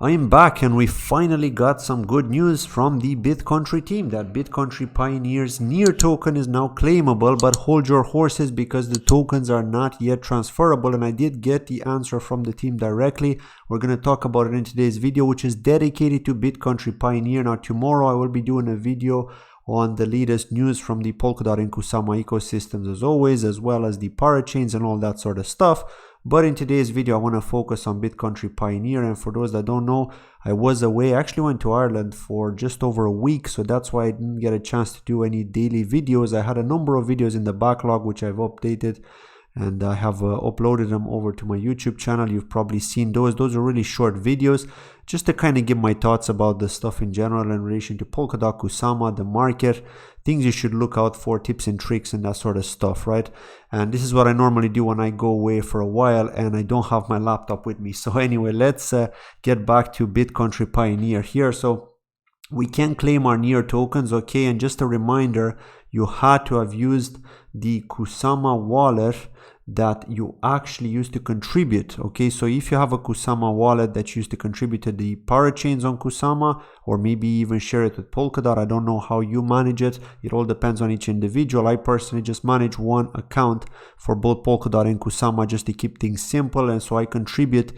I'm back and we finally got some good news from the Bitcountry team that Bitcountry Pioneer's NEER token is now claimable, but hold your horses because the tokens are not yet transferable, and I did get the answer from the team directly. We're going to talk about it in today's video, which is dedicated to Bitcountry Pioneer. Now tomorrow I will be doing a video on the latest news from the Polkadot and Kusama ecosystems as always, as well as the parachains and all that sort of stuff. But in today's video, I want to focus on Bitcountry Pioneer. And for those that don't know, I was away. I actually went to Ireland for just over a week. So that's why I didn't get a chance to do any daily videos. I had a number of videos in the backlog, which I've updated. And I have uploaded them over to my YouTube channel. You've probably seen those. Those are really short videos just to kind of give my thoughts about the stuff in general in relation to Polkadot, Kusama, the market, things you should look out for, tips and tricks and that sort of stuff, right? And this is what I normally do when I go away for a while and I don't have my laptop with me. So anyway, let's get back to Bitcountry Pioneer here. So we can claim our NEER tokens, okay? And just a reminder, you had to have used the Kusama wallet that you actually used to contribute, okay? So if you have a Kusama wallet that you used to contribute to the parachains on Kusama, or maybe even share it with Polkadot, I don't know how you manage it. It all depends on each individual. I personally just manage one account for both Polkadot and Kusama just to keep things simple, and so I contribute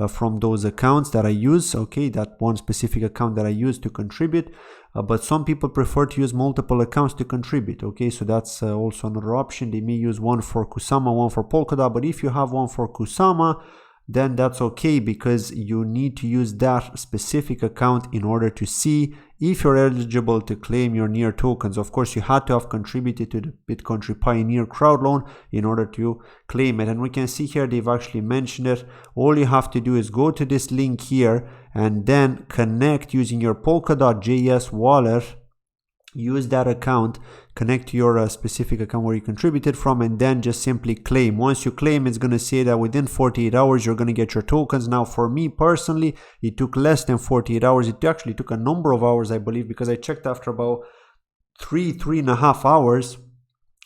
from those accounts that I use, okay? That one specific account that I use to contribute. But some people prefer to use multiple accounts to contribute, okay? So that's also another option. They may use one for Kusama, one for Polkadot, but if you have one for Kusama, then that's okay, because you need to use that specific account in order to see if you're eligible to claim your NEER tokens. Of course, you had to have contributed to the Bitcountry Pioneer crowdloan in order to claim it. And we can see here they've actually mentioned it. All you have to do is go to this link here and then connect using your Polkadot.js wallet. Use that account, connect to your specific account where you contributed from, and then just simply claim. Once you claim, it's going to say that within 48 hours you're going to get your tokens. Now for me personally, it took less than 48 hours. It actually took a number of hours, I believe, because I checked after about three and a half hours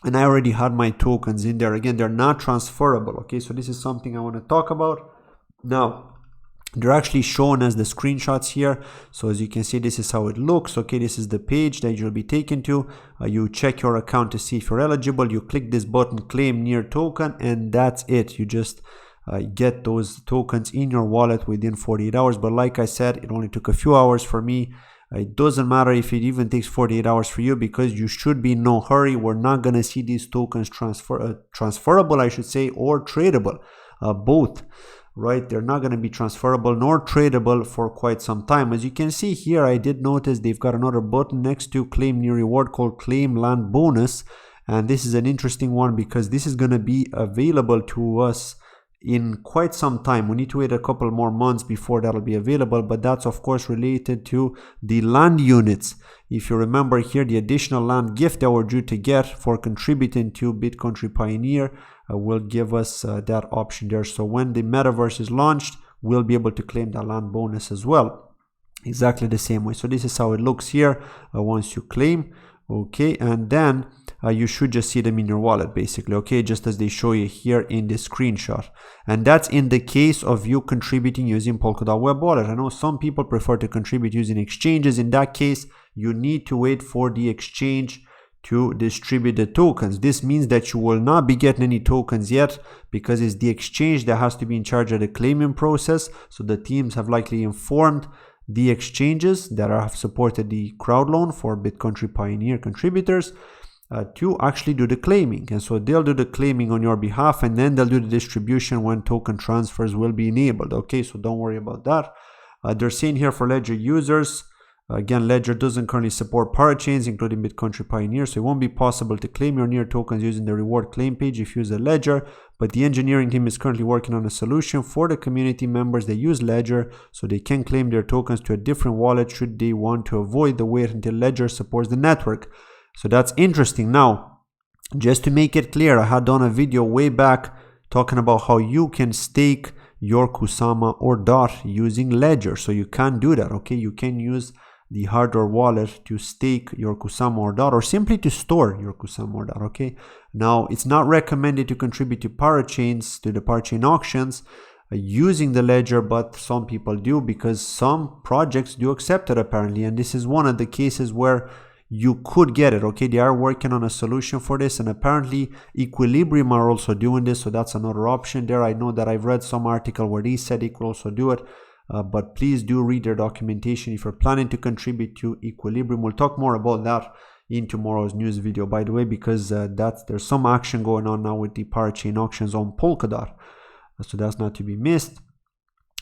and I already had my tokens in there. Again, they're not transferable, okay? So this is something I want to talk about. Now they're actually shown as the screenshots here. So as you can see, this is how it looks, okay? This is the page that you'll be taken to. You check your account to see if you're eligible. You click this button, claim NEER token, and that's it. You just get those tokens in your wallet within 48 hours. But like I said, it only took a few hours for me. It doesn't matter if it even takes 48 hours for you, because you should be in no hurry. We're not going to see these tokens transferable, I should say, or tradable, both. Right, they're not going to be transferable nor tradable for quite some time. As you can see here, I did notice they've got another button next to claim NEER reward called claim land bonus, and this is an interesting one because this is going to be available to us in quite some time. We need to wait a couple more months before that'll be available, but that's of course related to the land units. If you remember here, the additional land gift that we're due to get for contributing to Bitcountry Pioneer will give us that option there. So when the metaverse is launched, we'll be able to claim that land bonus as well, exactly the same way. So this is how it looks here once you claim, okay? And then you should just see them in your wallet basically, okay, just as they show you here in this screenshot. And that's in the case of you contributing using Polkadot web wallet. I know some people prefer to contribute using exchanges. In that case, you need to wait for the exchange to distribute the tokens. This means that you will not be getting any tokens yet, because it's the exchange that has to be in charge of the claiming process. So the teams have likely informed the exchanges that have supported the crowdloan for Bitcountry Pioneer contributors to actually do the claiming. And so they'll do the claiming on your behalf, and then they'll do the distribution when token transfers will be enabled, okay? So don't worry about that. They're saying here for Ledger users, again, Ledger doesn't currently support parachains, including Bitcountry Pioneer, so it won't be possible to claim your NEER tokens using the reward claim page if you use a Ledger, but the engineering team is currently working on a solution for the community members that use Ledger so they can claim their tokens to a different wallet should they want to avoid the wait until Ledger supports the network. So that's interesting. Now, just to make it clear, I had done a video way back talking about how you can stake your Kusama or DOT using Ledger. So you can do that, okay? You can use the hardware wallet to stake your Kusama or DOT, or simply to store your Kusama or DOT, okay? Now, it's not recommended to contribute to parachains, to the parachain auctions, using the ledger, but some people do because some projects do accept it apparently, and this is one of the cases where you could get it. Okay, they are working on a solution for this, and apparently Equilibrium are also doing this, so that's another option there. I know that I've read some article where they said they could also do it, but please do read their documentation if you're planning to contribute to Equilibrium. We'll talk more about that in tomorrow's news video, by the way, because there's some action going on now with the parachain auctions on Polkadot, so that's not to be missed.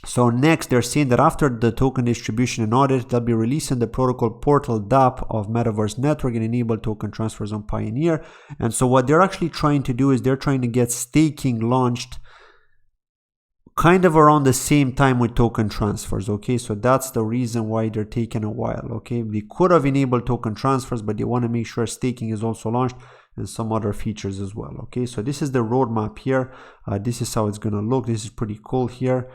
So next, they're saying that after the token distribution and audit, they'll be releasing the protocol portal DApp of Metaverse Network and enable token transfers on Pioneer. And so what they're actually trying to do is they're trying to get staking launched kind of around the same time with token transfers. Okay, so that's the reason why they're taking a while. Okay, they could have enabled token transfers, but they want to make sure staking is also launched and some other features as well. Okay, so this is the roadmap here. This is how it's going to look. This is pretty cool here.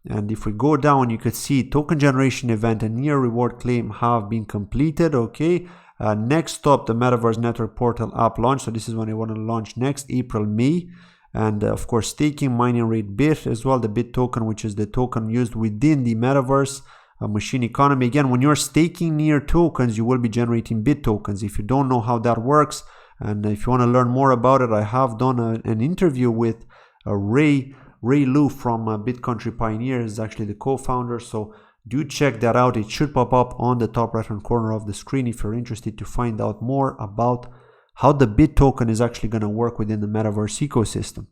And if we go down, you could see token generation event and NEER reward claim have been completed. Okay, next up, the Metaverse Network portal app launch. So this is when they want to launch next, April, May. And of course, staking, mining rate, BIT as well, the BIT token, which is the token used within the Metaverse machine economy. Again, when you're staking NEER tokens, you will be generating BIT tokens. If you don't know how that works, and if you want to learn more about it, I have done an interview with Ray Liu from Bitcountry Pioneer, is actually the co-founder, so do check that out. It should pop up on the top right hand corner of the screen if you're interested to find out more about how the BIT token is actually going to work within the Metaverse ecosystem.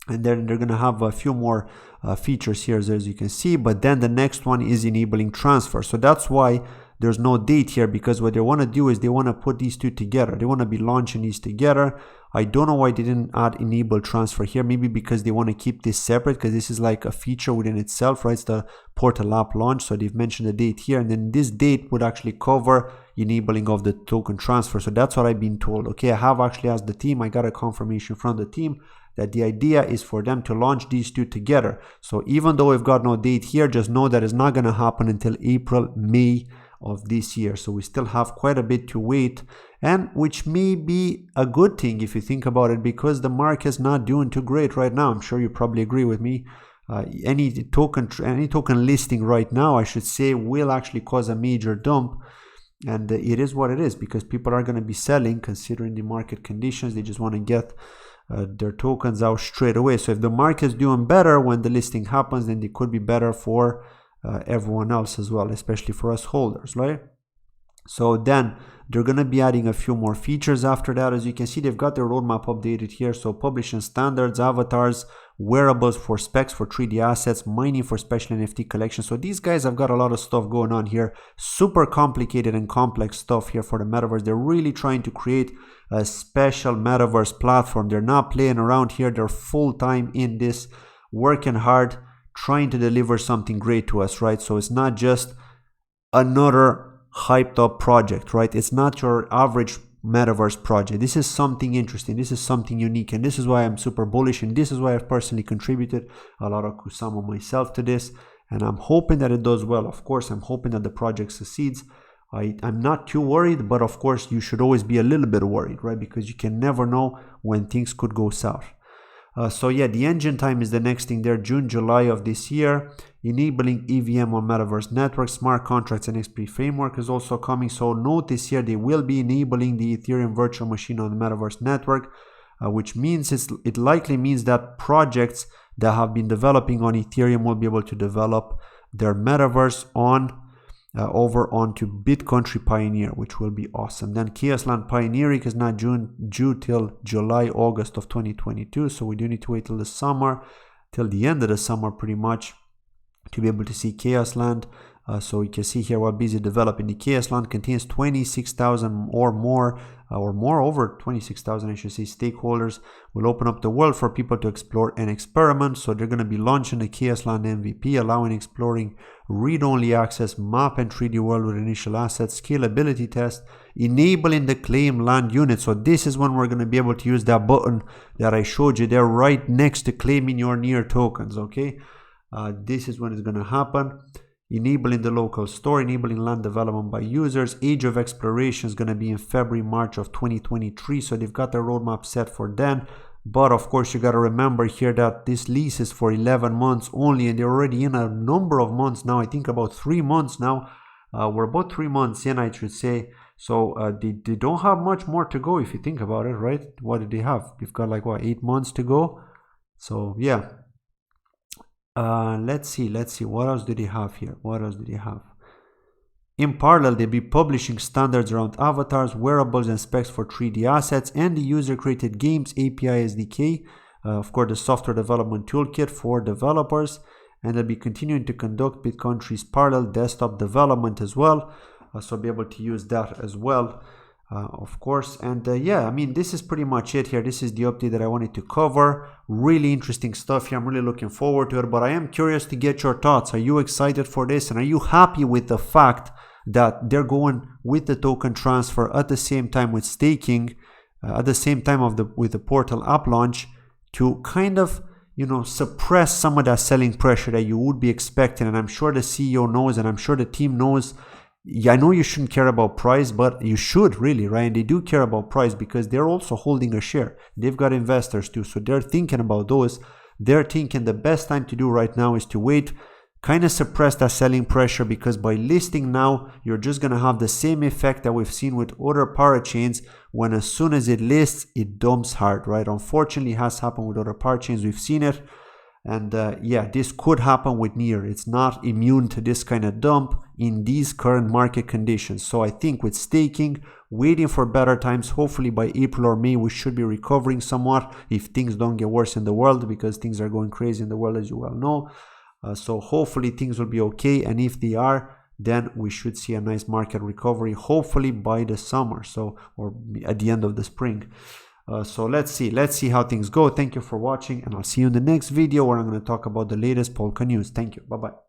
And then they're going to have a few more features here, as you can see, but then the next one is enabling transfer. So that's why there's no date here, because what they want to do is they want to put these two together. They want to be launching these together. I don't know why they didn't add enable transfer here. Maybe because they want to keep this separate, because this is like a feature within itself, right? It's the portal app launch. So they've mentioned the date here, and then this date would actually cover enabling of the token transfer. So that's what I've been told. Okay, I have actually asked the team. I got a confirmation from the team that the idea is for them to launch these two together. So even though we've got no date here, just know that it's not going to happen until April, May of this year. So we still have quite a bit to wait, and which may be a good thing if you think about it, because the market's not doing too great right now. I'm sure you probably agree with me. Any token listing right now, I should say, will actually cause a major dump, and it is what it is, because people are going to be selling considering the market conditions. They just want to get their tokens out straight away. So if the market's doing better when the listing happens, then it could be better for everyone else as well, especially for us holders, right? So then they're going to be adding a few more features after that. As you can see, they've got their roadmap updated here. So publishing standards, avatars, wearables for specs for 3D assets, mining for special NFT collection. So these guys have got a lot of stuff going on here. Super complicated and complex stuff here for the metaverse. They're really trying to create a special metaverse platform. They're not playing around here. They're full time in this, working hard, trying to deliver something great to us, right? So it's not just another hyped up project, right? It's not your average metaverse project. This is something interesting. This is something unique, and this is why I'm super bullish, and this is why I've personally contributed a lot of Kusama myself to this, and I'm hoping that it does well. Of course, I'm hoping that the project succeeds. I'm not too worried, but of course you should always be a little bit worried, right? Because you can never know when things could go south. So yeah, the engine time is the next thing there, June, July of this year. Enabling EVM on Metaverse Network, smart contracts and XP framework is also coming. So note this year they will be enabling the Ethereum virtual machine on the Metaverse Network, which means it likely means that projects that have been developing on Ethereum will be able to develop their metaverse on over onto Bitcountry Pioneer, which will be awesome. Then Chaosland Pioneering is not due till July, August of 2022. So we do need to wait till the summer, till the end of the summer pretty much, to be able to see Chaosland. So you can see here what busy developing. The Chaosland contains 26,000 or more, over 26,000 I should say, stakeholders. Will open up the world for people to explore and experiment. So they're going to be launching the Chaosland MVP, allowing exploring read-only access, map and 3D world with initial assets, scalability test, enabling the claim land unit. So this is when we're going to be able to use that button that I showed you there right next to claiming your NEER tokens, okay? This is when it's going to happen. Enabling the local store, enabling land development by users. Age of exploration is going to be in February, March of 2023. So they've got their roadmap set for then. But of course, you got to remember here that this lease is for 11 months only, and they're already in a number of months now. I think about 3 months now. We're about 3 months in, I should say. So they don't have much more to go if you think about it, right? What did they have? They've got like, what, 8 months to go? So yeah. Let's see. What else do they have here? In parallel, they'll be publishing standards around avatars, wearables, and specs for 3D assets, and the user-created games API SDK, of course, the software development toolkit for developers, and they'll be continuing to conduct Bitcountry's parallel desktop development as well, so be able to use that as well, of course. And yeah, I mean, this is pretty much it here. This is the update that I wanted to cover. Really interesting stuff here. I'm really looking forward to it, but I am curious to get your thoughts. Are you excited for this, and are you happy with the fact that they're going with the token transfer at the same time with staking, at the same time with the portal app launch, to kind of, you know, suppress some of that selling pressure that you would be expecting? And I'm sure the CEO knows, and I'm sure the team knows. Yeah, I know you shouldn't care about price, but you should really, right? And they do care about price because they're also holding a share. They've got investors too, so they're thinking about those. They're thinking the best time to do right now is to wait, kind of suppress that selling pressure, because by listing now, you're just going to have the same effect that we've seen with other parachains, when as soon as it lists, it dumps hard, right? Unfortunately, it has happened with other parachains. We've seen it. And yeah, this could happen with NEER. It's not immune to this kind of dump in these current market conditions. So I think with staking, waiting for better times, hopefully by April or May, we should be recovering somewhat if things don't get worse in the world, because things are going crazy in the world, as you well know. So hopefully things will be okay. And if they are, then we should see a nice market recovery, hopefully by the summer, so, or at the end of the spring. So let's see how things go. Thank you for watching, and I'll see you in the next video where I'm going to talk about the latest Polka news. Thank you. Bye-bye.